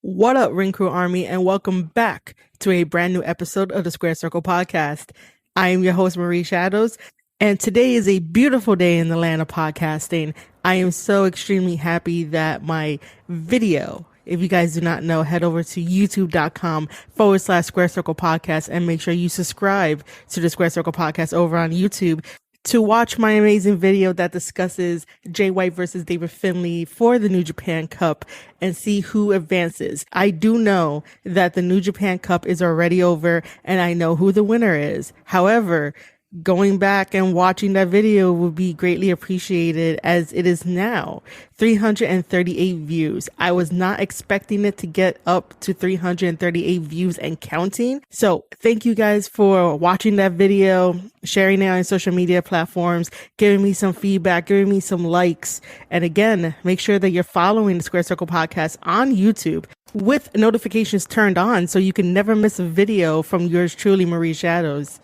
What up, Ring Crew Army, and welcome back to a brand new episode of the Square Circle Podcast. I am your host, Marie Shadows, and today is a beautiful day in the land of podcasting. I am so extremely happy that my video, if you guys do not know, head over to youtube.com/Square Circle Podcast and make sure you subscribe to the Square Circle Podcast over on YouTube to watch my amazing video that discusses Jay White versus David Finlay for the New Japan Cup and see who advances. I do know that the New Japan Cup is already over and I know who the winner is. However, going back and watching that video would be greatly appreciated, as it is now 338 views. I was not expecting it to get up to 338 views and counting. So thank you guys for watching that video, sharing it on social media platforms, giving me some feedback, giving me some likes. And again, make sure that you're following the Square Circle Podcast on YouTube with notifications turned on so you can never miss a video from yours truly, Marie Shadows.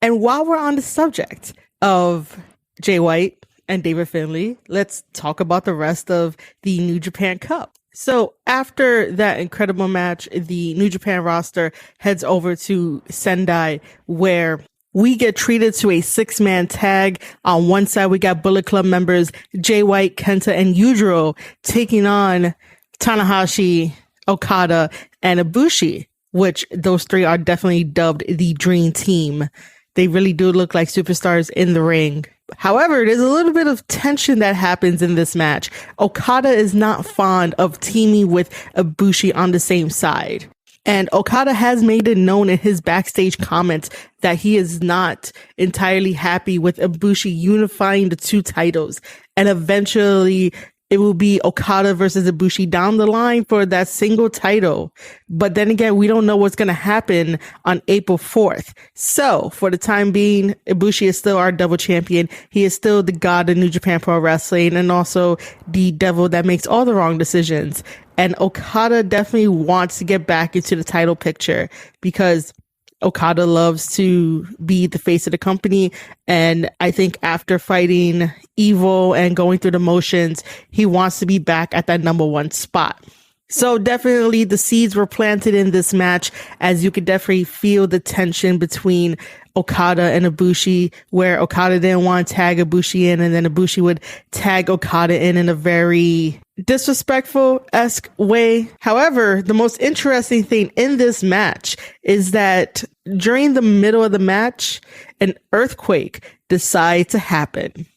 And while we're on the subject of Jay White and David Finlay, let's talk about the rest of the New Japan Cup. So after that incredible match, the New Japan roster heads over to Sendai, where we get treated to a 6-man tag. On one side, we got Bullet Club members Jay White, Kenta, and Yujiro taking on Tanahashi, Okada, and Ibushi, which those three are definitely dubbed the Dream Team. They really do look like superstars in the ring. However, there's a little bit of tension that happens in this match. Okada is not fond of teaming with Ibushi on the same side. And Okada has made it known in his backstage comments that he is not entirely happy with Ibushi unifying the two titles. And eventually it will be Okada versus Ibushi down the line for that single title. But then again, we don't know what's going to happen on April 4th. So for the time being, Ibushi is still our double champion. He is still the god of New Japan Pro Wrestling and also the devil that makes all the wrong decisions. And Okada definitely wants to get back into the title picture because Okada loves to be the face of the company. And I think after fighting Evil and going through the motions, he wants to be back at that number one spot. So definitely the seeds were planted in this match, as you could definitely feel the tension between Okada and Ibushi, where Okada didn't want to tag Ibushi in, and then Ibushi would tag Okada in a very disrespectful-esque way. However, the most interesting thing in this match is that during the middle of the match, an earthquake decides to happen.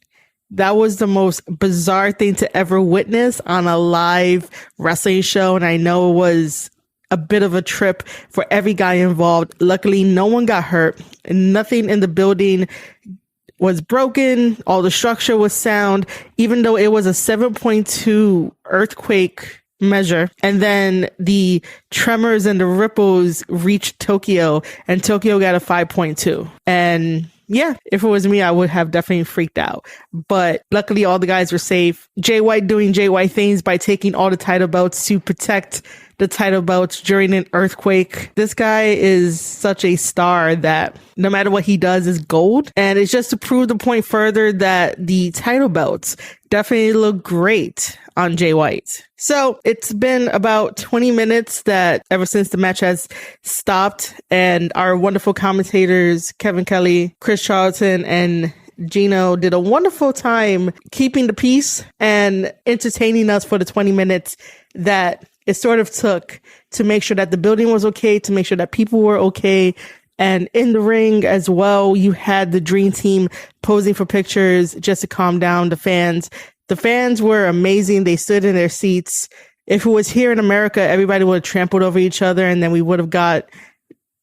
That was the most bizarre thing to ever witness on a live wrestling show. And I know it was a bit of a trip for every guy involved. Luckily, no one got hurt. Nothing in the building was broken. All the structure was sound, even though it was a 7.2 earthquake measure. And then the tremors and the ripples reached Tokyo, and Tokyo got a 5.2. And yeah, if it was me, I would have definitely freaked out. But luckily, all the guys were safe. Jay White doing Jay White things by taking all the title belts to protect the title belts during an earthquake. This guy is such a star that no matter what he does is gold. And it's just to prove the point further that the title belts definitely look great on Jay White. So it's been about 20 minutes that ever since the match has stopped, and our wonderful commentators, Kevin Kelly, Chris Charlton, and Gino did a wonderful time keeping the peace and entertaining us for the 20 minutes that it sort of took to make sure that the building was okay, to make sure that people were okay. And in the ring as well, you had the Dream Team posing for pictures just to calm down the fans. The fans were amazing. They stood in their seats. If it was here in America, everybody would have trampled over each other, and then we would have got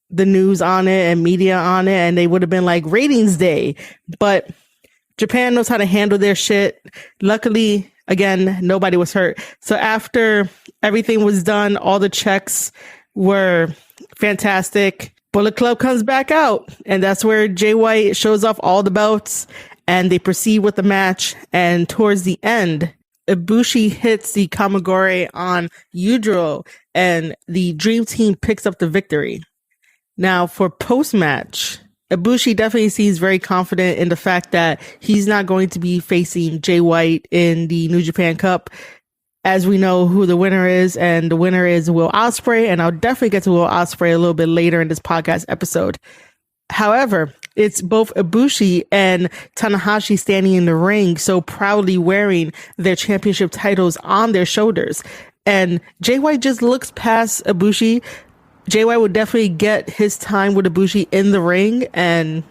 the news on it and media on it, and they would have been like ratings day. But Japan knows how to handle their shit. Luckily, again, nobody was hurt. So after everything was done, all the checks were fantastic. Bullet Club comes back out, and that's where Jay White shows off all the belts, and they proceed with the match. And towards the end, Ibushi hits the Kamagure on Yujiro, and the Dream Team picks up the victory. Now, for post-match, Ibushi definitely seems very confident in the fact that he's not going to be facing Jay White in the New Japan Cup. as we know who the winner is, and the winner is Will Ospreay, and I'll definitely get to Will Ospreay a little bit later in this podcast episode. However, it's both Ibushi and Tanahashi standing in the ring, so proudly wearing their championship titles on their shoulders. And Jay White just looks past Ibushi. Jay White would definitely get his time with Ibushi in the ring, and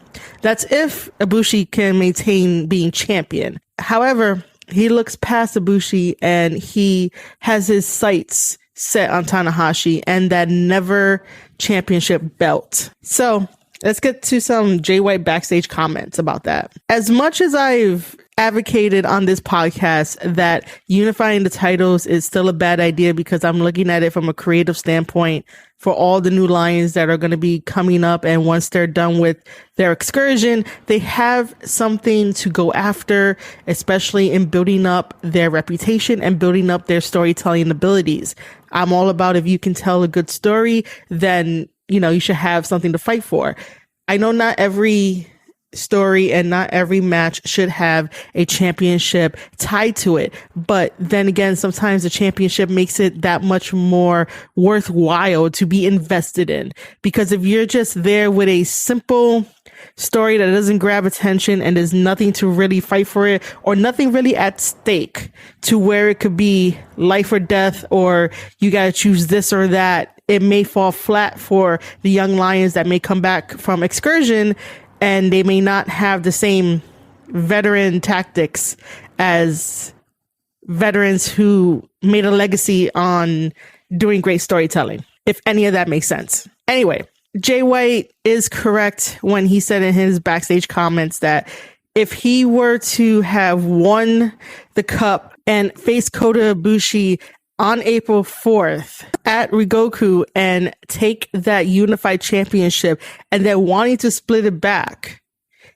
that's if Ibushi can maintain being champion. However, he looks past Ibushi and he has his sights set on Tanahashi and that never championship belt. So let's get to some Jay White backstage comments about that. As much as I've advocated on this podcast that unifying the titles is still a bad idea because I'm looking at it from a creative standpoint for all the new Lions that are going to be coming up, and once they're done with their excursion, they have something to go after, especially in building up their reputation and building up their storytelling abilities. I'm all about, if you can tell a good story, then you should have something to fight for. I know not every story and not every match should have a championship tied to it, but then again, sometimes the championship makes it that much more worthwhile to be invested in, because if you're just there with a simple story that doesn't grab attention and there's nothing to really fight for it, or nothing really at stake to where it could be life or death, or you got to choose this or that, it may fall flat for the young Lions that may come back from excursion, and they may not have the same veteran tactics as veterans who made a legacy on doing great storytelling, if any of that makes sense. Anyway, Jay White is correct when he said in his backstage comments that if he were to have won the cup and faced Kota Ibushi on April 4th at Rigoku and take that unified championship and then wanting to split it back,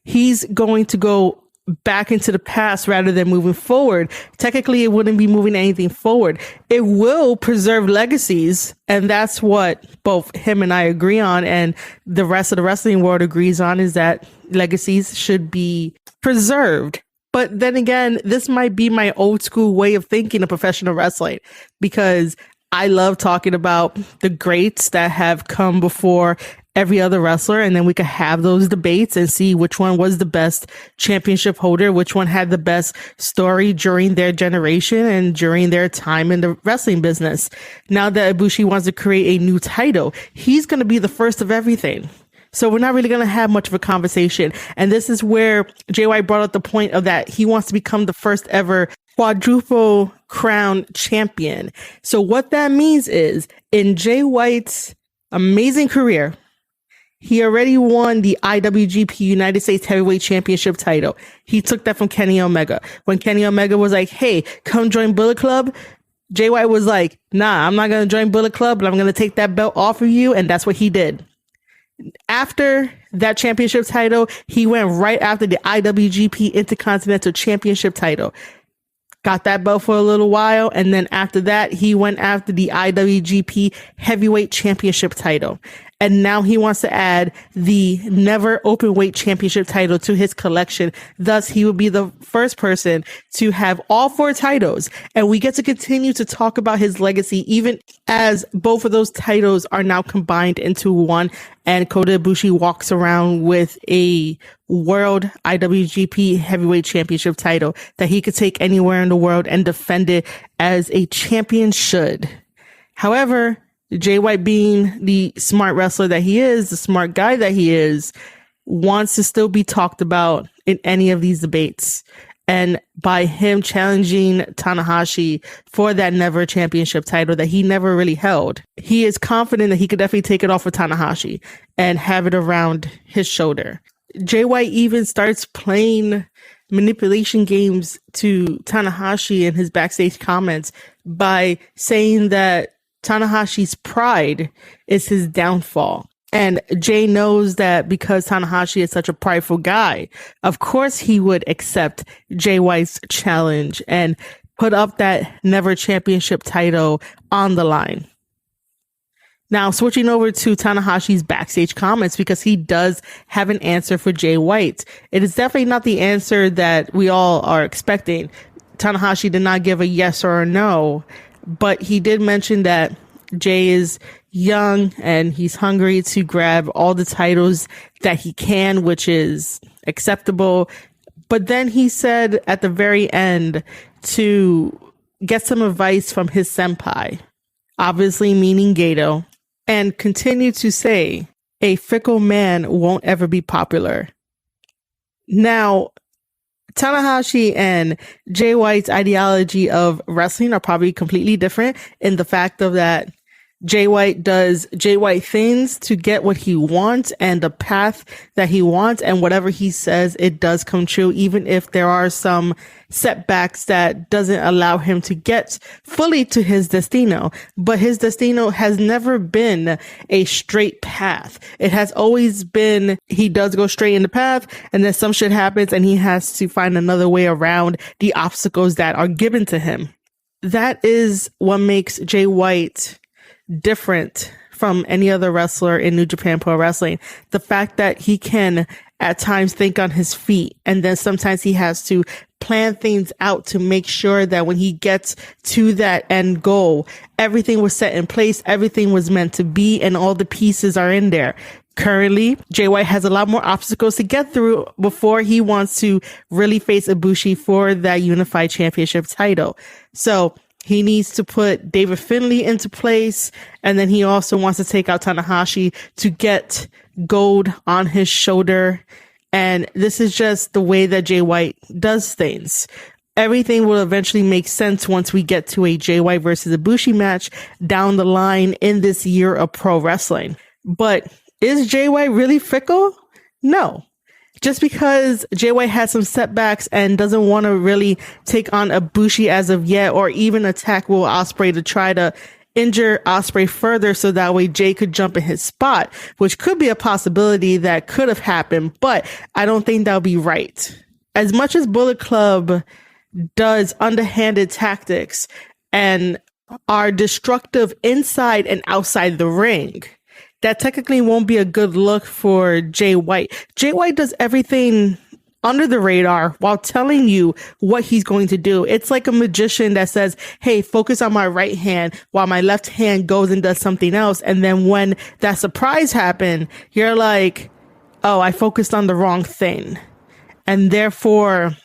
he's going to go back into the past rather than moving forward. Technically, it wouldn't be moving anything forward. It will preserve legacies, and that's what both him and I agree on, and the rest of the wrestling world agrees on, is that legacies should be preserved. But then again, this might be my old school way of thinking of professional wrestling, because I love talking about the greats that have come before every other wrestler, and then we could have those debates and see which one was the best championship holder, which one had the best story during their generation and during their time in the wrestling business. Now that Ibushi wants to create a new title, he's going to be the first of everything. So we're not really going to have much of a conversation. And this is where Jay White brought up the point of that he wants to become the first ever quadruple crown champion. So what that means is, in Jay White's amazing career, he already won the IWGP United States Heavyweight Championship title. He took that from Kenny Omega. When Kenny Omega was like, hey, come join Bullet Club, Jay White was like, nah, I'm not going to join Bullet Club, but I'm going to take that belt off of you. And that's what he did. After that championship title, he went right after the IWGP Intercontinental Championship title. Got that belt for a little while, and then after that, he went after the IWGP Heavyweight Championship title. And now he wants to add the Never Openweight Championship title to his collection. Thus, he would be the first person to have all four titles. And we get to continue to talk about his legacy, even as both of those titles are now combined into one. And Kota Ibushi walks around with a World IWGP Heavyweight Championship title that he could take anywhere in the world and defend it as a champion should. However, Jay White, being the smart wrestler that he is, the smart guy that he is, wants to still be talked about in any of these debates. And by him challenging Tanahashi for that never championship title that he never really held, he is confident that he could definitely take it off of Tanahashi and have it around his shoulder. Jay White even starts playing manipulation games to Tanahashi in his backstage comments by saying that Tanahashi's pride is his downfall. And Jay knows that because Tanahashi is such a prideful guy, of course he would accept Jay White's challenge and put up that never championship title on the line. Now, switching over to Tanahashi's backstage comments, because he does have an answer for Jay White. It is definitely not the answer that we all are expecting. Tanahashi did not give a yes or a no, but he did mention that Jay is young and he's hungry to grab all the titles that he can, which is acceptable. But then he said at the very end to get some advice from his senpai, obviously meaning Gato, and continue to say, a fickle man won't ever be popular. Now, Tanahashi and Jay White's ideology of wrestling are probably completely different in the fact of that Jay White does Jay White things to get what he wants and the path that he wants, and whatever he says, it does come true, even if there are some setbacks that doesn't allow him to get fully to his destino. But his destino has never been a straight path. It has always been, he does go straight in the path, and then some shit happens and he has to find another way around the obstacles that are given to him. That is what makes Jay White different from any other wrestler in New Japan Pro Wrestling. The fact that he can at times think on his feet, and then sometimes he has to plan things out to make sure that when he gets to that end goal, everything was set in place, everything was meant to be, and all the pieces are in there. Currently, Jay White has a lot more obstacles to get through before he wants to really face Ibushi for that Unified Championship title. So he needs to put David Finlay into place, and then he also wants to take out Tanahashi to get gold on his shoulder. And this is just the way that Jay White does things. Everything will eventually make sense once we get to a Jay White versus Ibushi match down the line in this year of pro wrestling. But is Jay White really fickle? No. Just because Jay White has some setbacks and doesn't want to really take on Ibushi as of yet, or even attack Will Ospreay to try to injure Ospreay further so that way Jay could jump in his spot, which could be a possibility that could have happened, but I don't think that would be right. As much as Bullet Club does underhanded tactics and are destructive inside and outside the ring, that technically won't be a good look for Jay White. Jay White does everything under the radar while telling you what he's going to do. It's like a magician that says, hey, focus on my right hand while my left hand goes and does something else. And then when that surprise happened, you're like, oh, I focused on the wrong thing. And therefore,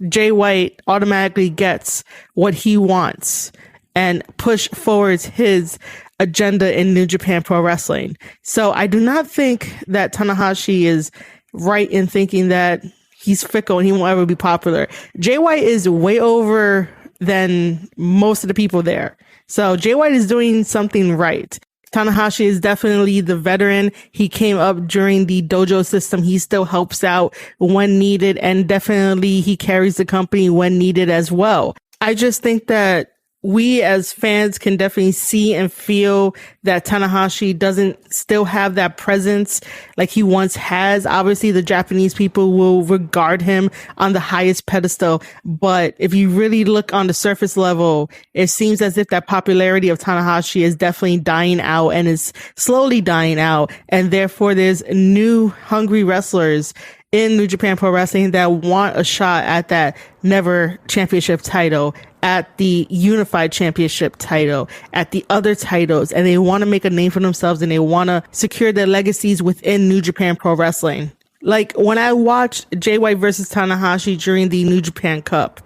Jay White automatically gets what he wants and push forwards his agenda in New Japan Pro Wrestling. So I do not think that Tanahashi is right in thinking that he's fickle and he won't ever be popular. Jay White is way over than most of the people there. So Jay White is doing something right. Tanahashi is definitely the veteran. He came up during the dojo system. He still helps out when needed, and definitely he carries the company when needed as well. I just think that we as fans can definitely see and feel that Tanahashi doesn't still have that presence like he once has. Obviously, the Japanese people will regard him on the highest pedestal. But if you really look on the surface level, it seems as if that popularity of Tanahashi is definitely dying out and is slowly dying out. And therefore, there's new hungry wrestlers in New Japan Pro Wrestling that want a shot at that Never Championship title, at the Unified Championship title, at the other titles, and they want to make a name for themselves and they want to secure their legacies within New Japan Pro Wrestling. Like when I watched Jay White versus Tanahashi during the New Japan Cup,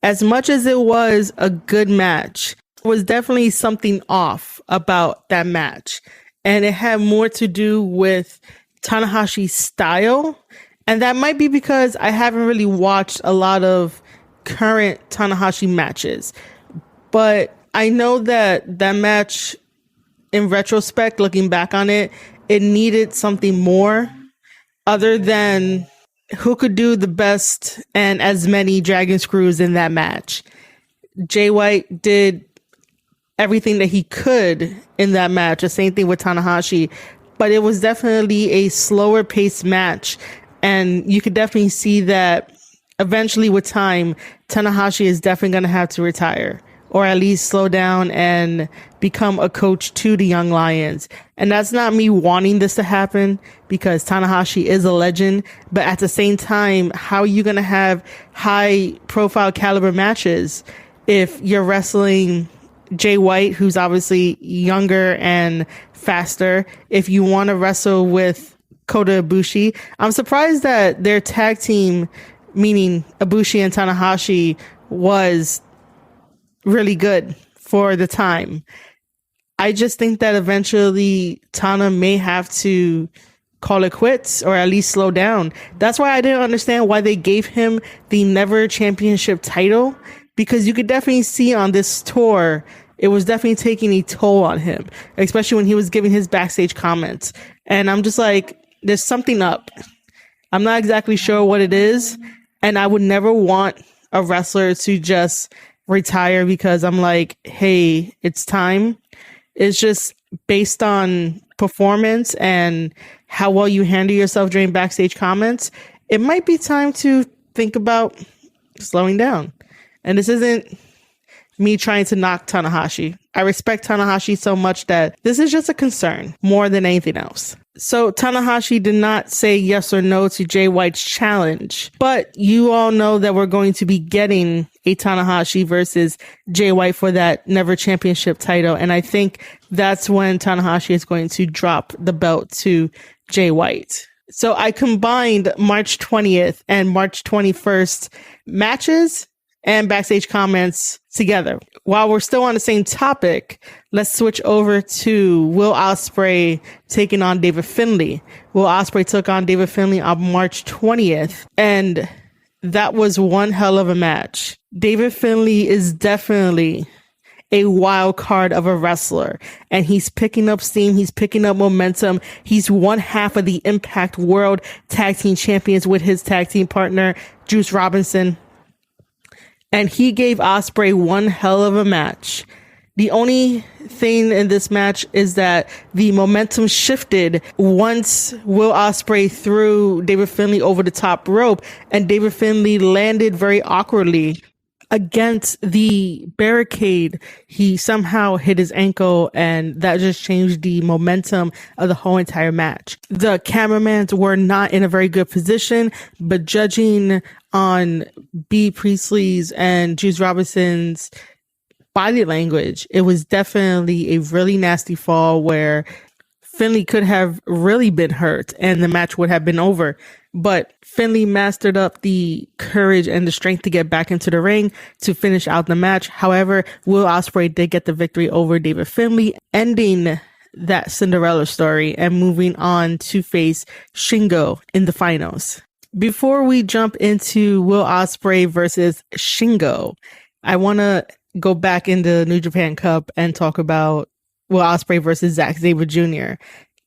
as much as it was a good match, there was definitely something off about that match. And it had more to do with Tanahashi's style. And that might be because I haven't really watched a lot of current Tanahashi matches. But I know that that match, in retrospect, looking back on it, it needed something more other than who could do the best and as many dragon screws in that match. Jay White did everything that he could in that match. The same thing with Tanahashi. But it was definitely a slower paced match. And you could definitely see that eventually with time, Tanahashi is definitely going to have to retire, or at least slow down and become a coach to the Young Lions. And that's not me wanting this to happen, because Tanahashi is a legend. But at the same time, how are you going to have high profile caliber matches if you're wrestling Jay White, who's obviously younger and faster, if you want to wrestle with Kota Ibushi? I'm surprised that their tag team, meaning Ibushi and Tanahashi, was really good for the time. I just think that eventually Tana may have to call it quits, or at least slow down. That's why I didn't understand why they gave him the Never Championship title, because you could definitely see on this tour, it was definitely taking a toll on him, especially when he was giving his backstage comments. And I'm just like, there's something up. I'm not exactly sure what it is. And I would never want a wrestler to just retire because I'm like, hey, it's time. It's just based on performance and how well you handle yourself during backstage comments. It might be time to think about slowing down. And this isn't me trying to knock Tanahashi. I respect Tanahashi so much that this is just a concern more than anything else. So Tanahashi did not say yes or no to Jay White's challenge, but you all know that we're going to be getting a Tanahashi versus Jay White for that Never Championship title. And I think that's when Tanahashi is going to drop the belt to Jay White. So I combined March 20th and March 21st matches and backstage comments together. While we're still on the same topic, let's switch over to Will Ospreay taking on David Finlay. Will Ospreay took on David Finlay on March 20th, and that was one hell of a match. David Finlay is definitely a wild card of a wrestler, and he's picking up steam. He's picking up momentum. He's one half of the Impact World Tag Team Champions with his tag team partner, Juice Robinson. And he gave Ospreay one hell of a match. The only thing in this match is that the momentum shifted once Will Ospreay threw David Finlay over the top rope, and David Finlay landed very awkwardly against the barricade. He somehow hit his ankle, and that just changed the momentum of the whole entire match. The cameramans were not in a very good position, but judging on B. Priestley's and Juice Robinson's body language, it was definitely a really nasty fall where Finlay could have really been hurt and the match would have been over. But Finlay mastered up the courage and the strength to get back into the ring to finish out the match. However, Will Ospreay did get the victory over David Finlay, ending that Cinderella story and moving on to face Shingo in the finals. Before we jump into Will Ospreay versus Shingo, I want to go back into New Japan Cup and talk about Will Ospreay versus Zack Sabre Jr.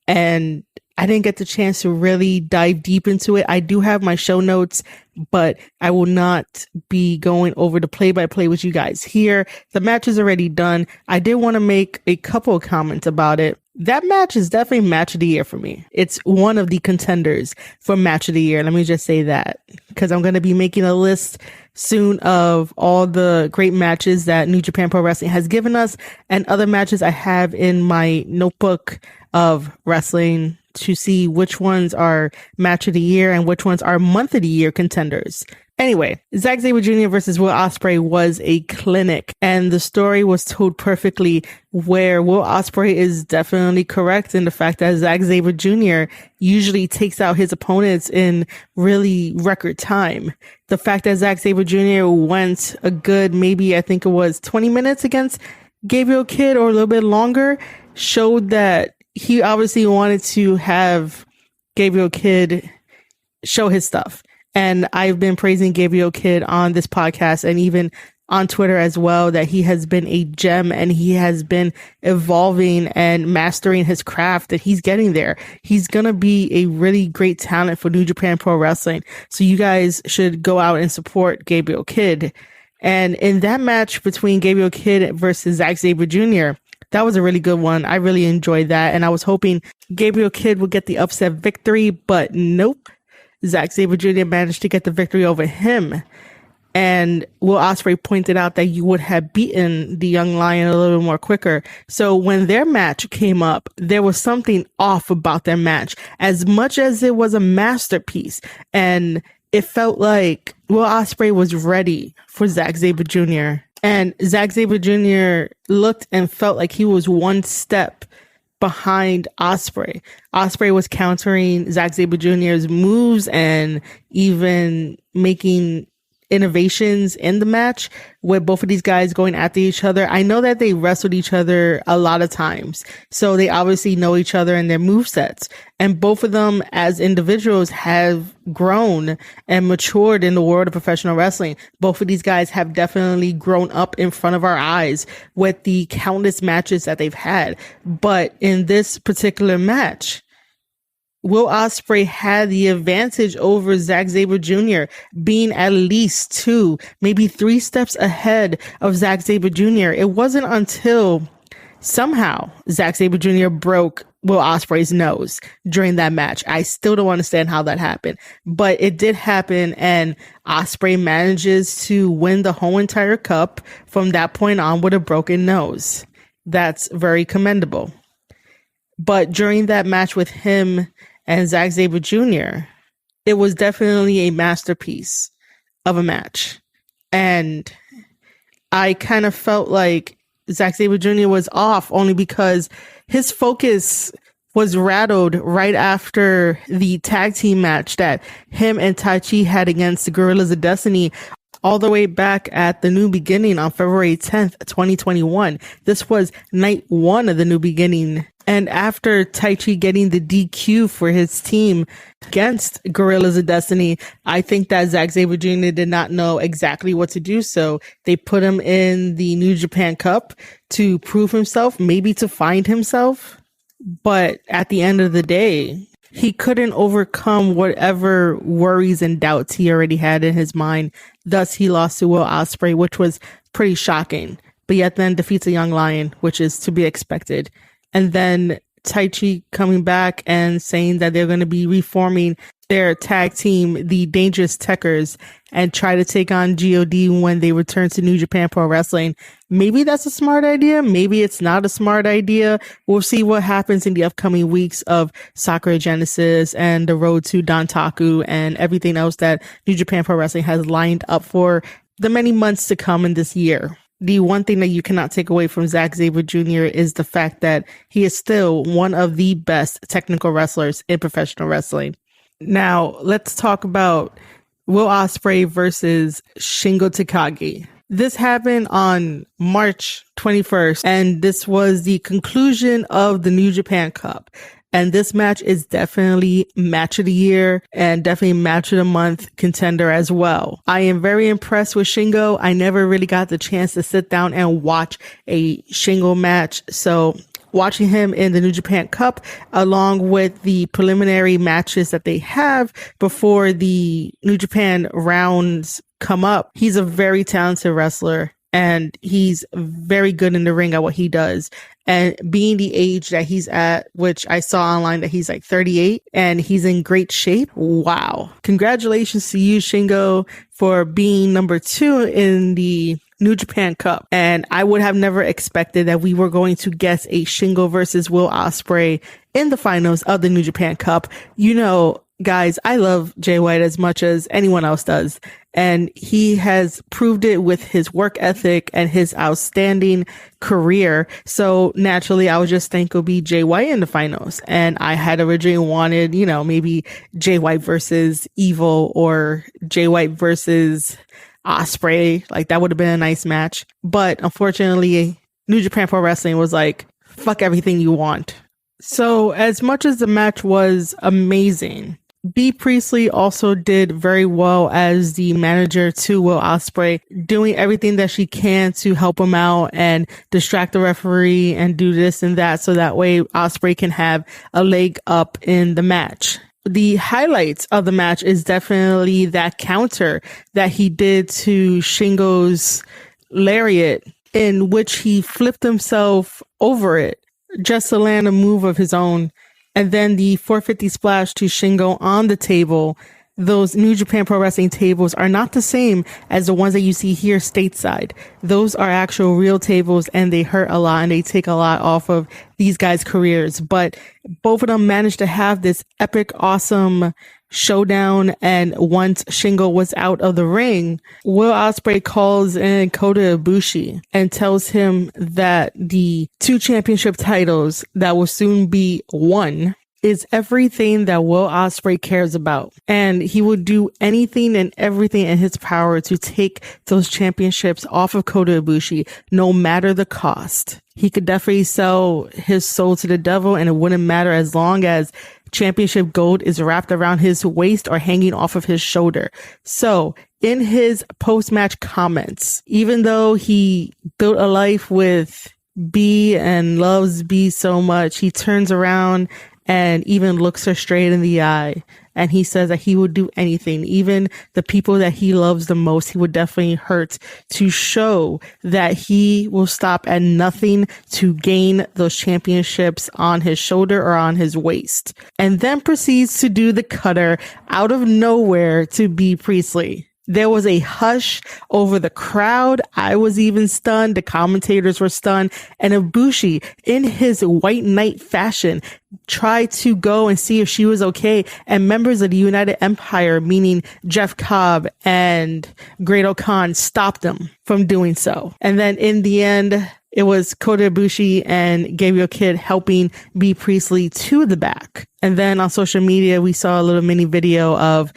And I didn't get the chance to really dive deep into it. I do have my show notes, but I will not be going over the play-by-play with you guys here. The match is already done. I did want to make a couple of comments about it. That match is definitely match of the year for me. It's one of the contenders for match of the year. Let me just say that, because I'm going to be making a list soon of all the great matches that New Japan Pro Wrestling has given us and other matches I have in my notebook of wrestling to see which ones are match of the year and which ones are month of the year contenders. Anyway, Zack Sabre Jr. versus Will Ospreay was a clinic, and the story was told perfectly, where Will Ospreay is definitely correct in the fact that Zack Sabre Jr. usually takes out his opponents in really record time. The fact that Zack Sabre Jr. went a good, maybe I think it was 20 minutes against Gabriel Kidd or a little bit longer, showed that he obviously wanted to have Gabriel Kidd show his stuff. And I've been praising Gabriel Kidd on this podcast and even on Twitter as well, that he has been a gem and he has been evolving and mastering his craft, and he's getting there. He's going to be a really great talent for New Japan Pro Wrestling. So you guys should go out and support Gabriel Kidd. And in that match between Gabriel Kidd versus Zack Sabre Jr., that was a really good one. I really enjoyed that. And I was hoping Gabriel Kidd would get the upset victory, but nope. Zack Sabre Jr. managed to get the victory over him. And Will Ospreay pointed out that you would have beaten the young lion a little bit more quicker. So when their match came up, there was something off about their match, as much as it was a masterpiece. And it felt like Will Ospreay was ready for Zack Sabre Jr. And Zack Sabre Jr. looked and felt like he was one step behind Ospreay. Ospreay was countering Zack Sabre Jr.'s moves and even making innovations in the match with both of these guys going after each other. I know that they wrestled each other a lot of times, so they obviously know each other and their movesets. And both of them as individuals have grown and matured in the world of professional wrestling. Both of these guys have definitely grown up in front of our eyes with the countless matches that they've had. But in this particular match, Will Ospreay had the advantage over Zack Sabre Jr., being at least 2, maybe 3 steps ahead of Zack Sabre Jr. It wasn't until somehow Zack Sabre Jr. broke Will Ospreay's nose during that match. I still don't understand how that happened, but it did happen, and Ospreay manages to win the whole entire cup from that point on with a broken nose. That's very commendable. But during that match with him and Zack Sabre Jr., it was definitely a masterpiece of a match. And I kind of felt like Zack Sabre Jr. was off only because his focus was rattled right after the tag team match that him and Tai Chi had against the Guerrillas of Destiny all the way back at the New Beginning on February 10th, 2021. This was night 1 of the New Beginning. And after Tai Chi getting the DQ for his team against Guerrillas of Destiny, I think that Zack Sabre Jr. did not know exactly what to do. So they put him in the New Japan Cup to prove himself, maybe to find himself. But at the end of the day, he couldn't overcome whatever worries and doubts he already had in his mind. Thus, he lost to Will Ospreay, which was pretty shocking. But yet then defeats a young lion, which is to be expected. And then Tai Chi coming back and saying that they're going to be reforming their tag team, the Dangerous Techers, and try to take on GOD when they return to New Japan Pro Wrestling. Maybe that's a smart idea. Maybe it's not a smart idea. We'll see what happens in the upcoming weeks of Sakura Genesis and the road to Dantaku and everything else that New Japan Pro Wrestling has lined up for the many months to come in this year. The one thing that you cannot take away from Zack Sabre Jr. is the fact that he is still one of the best technical wrestlers in professional wrestling. Now, let's talk about Will Ospreay versus Shingo Takagi. This happened on March 21st, and this was the conclusion of the New Japan Cup. And this match is definitely match of the year and definitely match of the month contender as well. I am very impressed with Shingo. I never really got the chance to sit down and watch a Shingo match. So watching him in the New Japan Cup, along with the preliminary matches that they have before the New Japan rounds come up, he's a very talented wrestler. And he's very good in the ring at what he does. And being the age that he's at, which I saw online that he's like 38 and he's in great shape. Wow. Congratulations to you, Shingo, for being number 2 in the New Japan Cup. And I would have never expected that we were going to guess a Shingo versus Will Ospreay in the finals of the New Japan Cup. You know, guys, I love Jay White as much as anyone else does. And he has proved it with his work ethic and his outstanding career. So naturally, I would just think it'll be Jay White in the finals. And I had originally wanted, you know, maybe Jay White versus Evil or Jay White versus Ospreay. Like that would have been a nice match. But unfortunately, New Japan Pro Wrestling was like, fuck everything you want. So as much as the match was amazing, Bea Priestley also did very well as the manager to Will Ospreay, doing everything that she can to help him out and distract the referee and do this and that, so that way Ospreay can have a leg up in the match. The highlights of the match is definitely that counter that he did to Shingo's lariat, in which he flipped himself over it just to land a move of his own. And then the 450 splash to Shingo on the table those New Japan Pro Wrestling tables are not the same as the ones that you see here stateside. Those are actual real tables, and they hurt a lot and they take a lot off of these guys' careers. But both of them managed to have this epic, awesome showdown. And once Shingo was out of the ring, Will Ospreay calls in Kota Ibushi and tells him that the 2 championship titles that will soon be won is everything that Will Ospreay cares about. And he would do anything and everything in his power to take those championships off of Kota Ibushi, no matter the cost. He could definitely sell his soul to the devil, and it wouldn't matter as long as championship gold is wrapped around his waist or hanging off of his shoulder. So in his post-match comments, even though he built a life with B and loves B so much, he turns around and even looks her straight in the eye. And he says that he would do anything, even the people that he loves the most, he would definitely hurt to show that he will stop at nothing to gain those championships on his shoulder or on his waist. And then proceeds to do the cutter out of nowhere to B. Priestley. There was a hush over the crowd. I was even stunned. The commentators were stunned. And Ibushi, in his white knight fashion, tried to go and see if she was okay. And members of the United Empire, meaning Jeff Cobb and Great-O-Khan, stopped him from doing so. And then in the end, it was Kota Ibushi and Gabriel Kidd helping B. Priestley to the back. And then on social media, we saw a little mini video of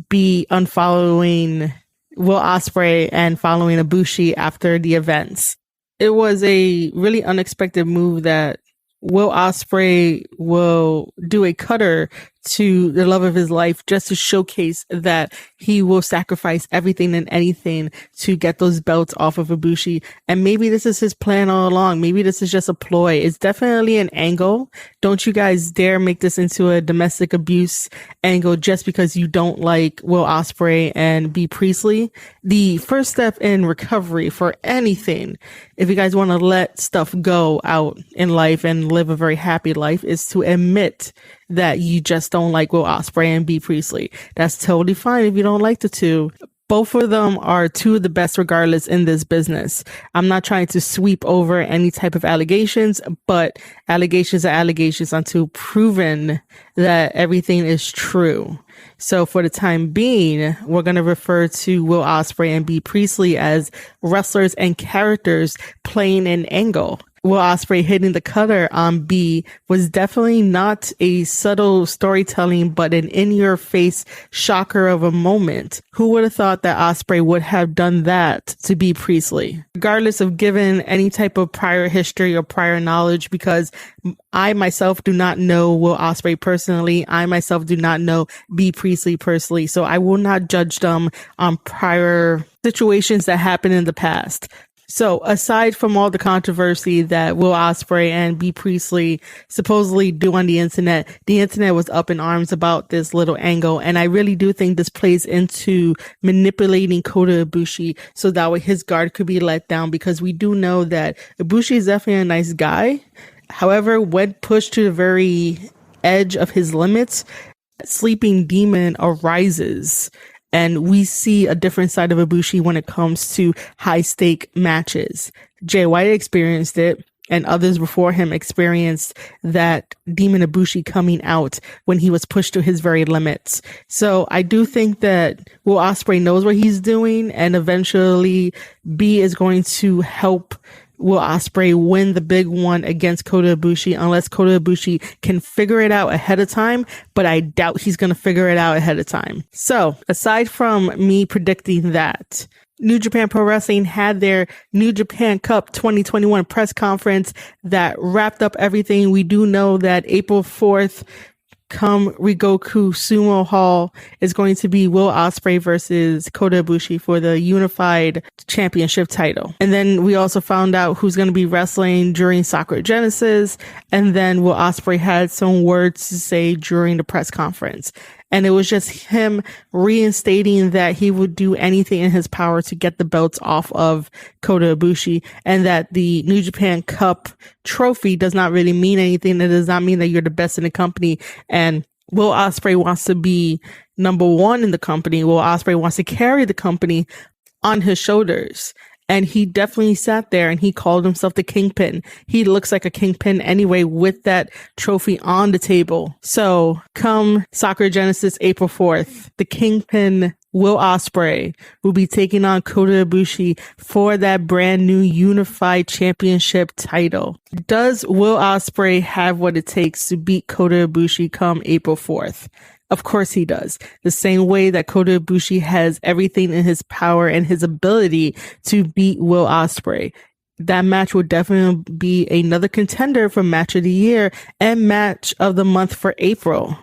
B unfollowing Will Ospreay and following Ibushi after the events. It was a really unexpected move that Will Ospreay will do a cutter to the love of his life just to showcase that he will sacrifice everything and anything to get those belts off of Ibushi. And maybe this is his plan all along. Maybe this is just a ploy. It's definitely an angle. Don't you guys dare make this into a domestic abuse angle just because you don't like Will Ospreay and B. Priestley. The first step in recovery for anything, if you guys want to let stuff go out in life and live a very happy life, is to admit that you just don't like Will Ospreay and B. Priestley. That's totally fine if you don't like the two. Both of them are two of the best regardless in this business. I'm not trying to sweep over any type of allegations, but allegations are allegations until proven that everything is true. So for the time being, we're going to refer to Will Ospreay and B. Priestley as wrestlers and characters playing an angle. Will Ospreay hitting the cutter on B was definitely not a subtle storytelling, but an in-your-face shocker of a moment. Who would have thought that Ospreay would have done that to B. Priestley? Regardless of given any type of prior history or prior knowledge, because I myself do not know Will Ospreay personally. I myself do not know B. Priestley personally. So I will not judge them on prior situations that happened in the past. So aside from all the controversy that Will Ospreay and B. Priestley supposedly do on the internet was up in arms about this little angle. And I really do think this plays into manipulating Kota Ibushi so that way his guard could be let down, because we do know that Ibushi is definitely a nice guy. However, when pushed to the very edge of his limits, sleeping demon arises. And we see a different side of Ibushi when it comes to high stake matches. Jay White experienced it, and others before him experienced that Demon Ibushi coming out when he was pushed to his very limits. So I do think that Will Ospreay knows what he's doing, and eventually B is going to help Will Ospreay win the big one against Kota Ibushi, unless Kota Ibushi can figure it out ahead of time, but I doubt he's going to figure it out ahead of time. So aside from me predicting that, New Japan Pro Wrestling had their New Japan Cup 2021 press conference that wrapped up everything. We do know that April 4th, come Rigoku Sumo Hall, is going to be Will Ospreay versus Kota Ibushi for the unified championship title. And then we also found out who's going to be wrestling during Sakura Genesis. And then Will Ospreay had some words to say during the press conference. And it was just him reinstating that he would do anything in his power to get the belts off of Kota Ibushi, and that the New Japan Cup trophy does not really mean anything. It does not mean that you're the best in the company. And Will Ospreay wants to be number one in the company. Will Ospreay wants to carry the company on his shoulders. And he definitely sat there and he called himself the Kingpin. He looks like a Kingpin anyway with that trophy on the table. So come Sakura Genesis April 4th, the Kingpin Will Ospreay will be taking on Kota Ibushi for that brand new unified championship title. Does Will Ospreay have what it takes to beat Kota Ibushi come April 4th? Of course he does. The same way that Kota Ibushi has everything in his power and his ability to beat Will Ospreay. That match will definitely be another contender for match of the year and match of the month for April.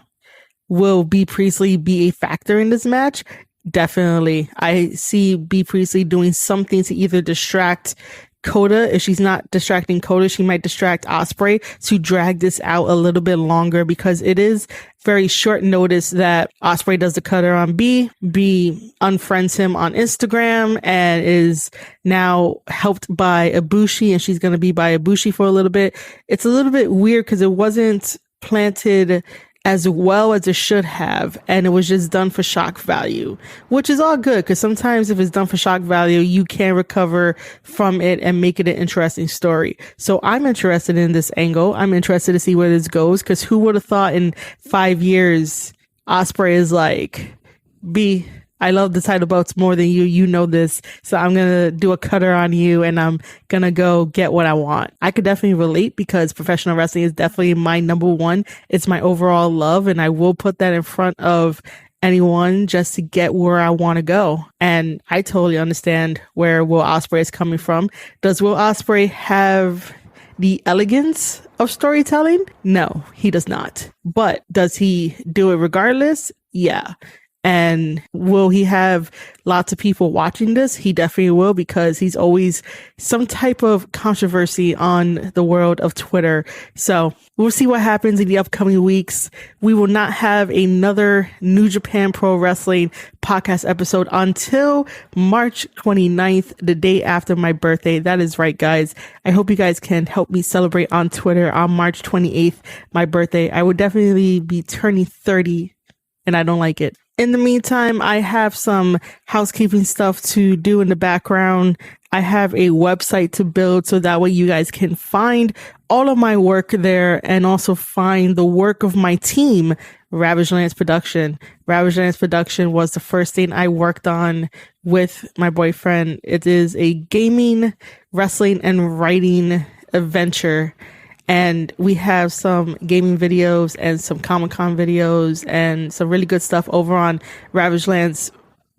Will B. Priestley be a factor in this match? Definitely. I see B. Priestley doing something to either distract Kota. If she's not distracting Kota, she might distract Ospreay to drag this out a little bit longer, because it is very short notice that Ospreay does the cutter on B. B unfriends him on Instagram and is now helped by Ibushi, and she's going to be by Ibushi for a little bit. It's a little bit weird because it wasn't planted as well as it should have, and it was just done for shock value, which is all good, because sometimes if it's done for shock value, you can recover from it and make it an interesting story. So I'm interested in this angle. I'm interested to see where this goes, because who would have thought in 5 years Ospreay is like, B, I love the title belts more than you. You know this. So I'm going to do a cutter on you and I'm going to go get what I want. I could definitely relate, because professional wrestling is definitely my number one. It's my overall love, and I will put that in front of anyone just to get where I want to go. And I totally understand where Will Ospreay is coming from. Does Will Ospreay have the elegance of storytelling? No, he does not. But does he do it regardless? Yeah. And will he have lots of people watching this? He definitely will, because he's always some type of controversy on the world of Twitter. So we'll see what happens in the upcoming weeks. We will not have another New Japan Pro Wrestling podcast episode until March 29th, the day after my birthday. That is right, guys. I hope you guys can help me celebrate on Twitter on March 28th, my birthday. I will definitely be turning 30, and I don't like it. In the meantime, I have some housekeeping stuff to do in the background. I have a website to build, so that way you guys can find all of my work there and also find the work of my team, Ravage Lance Production. Ravage Lance Production was the first thing I worked on with my boyfriend. It is a gaming, wrestling, and writing adventure. And we have some gaming videos and some Comic-Con videos and some really good stuff over on Ravage Lance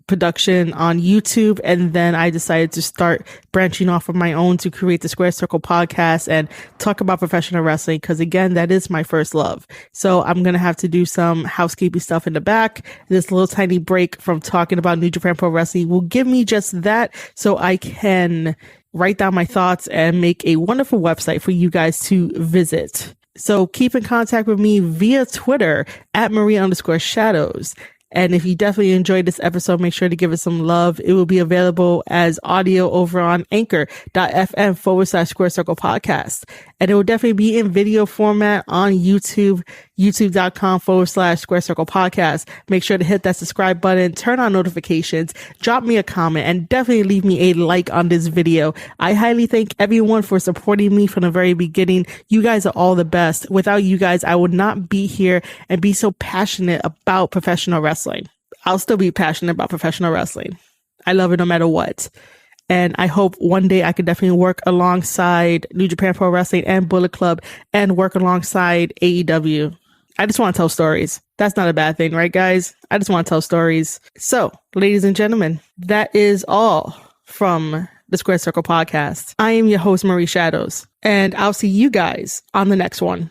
Production on YouTube. And then I decided to start branching off of my own to create the Square Circle podcast and talk about professional wrestling, because again, that is my first love. So I'm going to have to do some housekeeping stuff in the back. This little tiny break from talking about New Japan Pro Wrestling will give me just that, so I can write down my thoughts and make a wonderful website for you guys to visit. So keep in contact with me via Twitter at Maria_Shadows. And if you definitely enjoyed this episode, make sure to give it some love. It will be available as audio over on anchor.fm/Square Circle Podcast. And it will definitely be in video format on YouTube, youtube.com/Square Circle Podcast. Make sure to hit that subscribe button, turn on notifications, drop me a comment, and definitely leave me a like on this video. I highly thank everyone for supporting me from the very beginning. You guys are all the best. Without you guys, I would not be here and be so passionate about professional wrestling. I'll still be passionate about professional wrestling. I love it no matter what. And I hope one day I can definitely work alongside New Japan Pro Wrestling and Bullet Club and work alongside AEW. I just want to tell stories. That's not a bad thing, right, guys? I just want to tell stories. So, ladies and gentlemen, that is all from the Square Circle Podcast. I am your host, Marie Shadows, and I'll see you guys on the next one.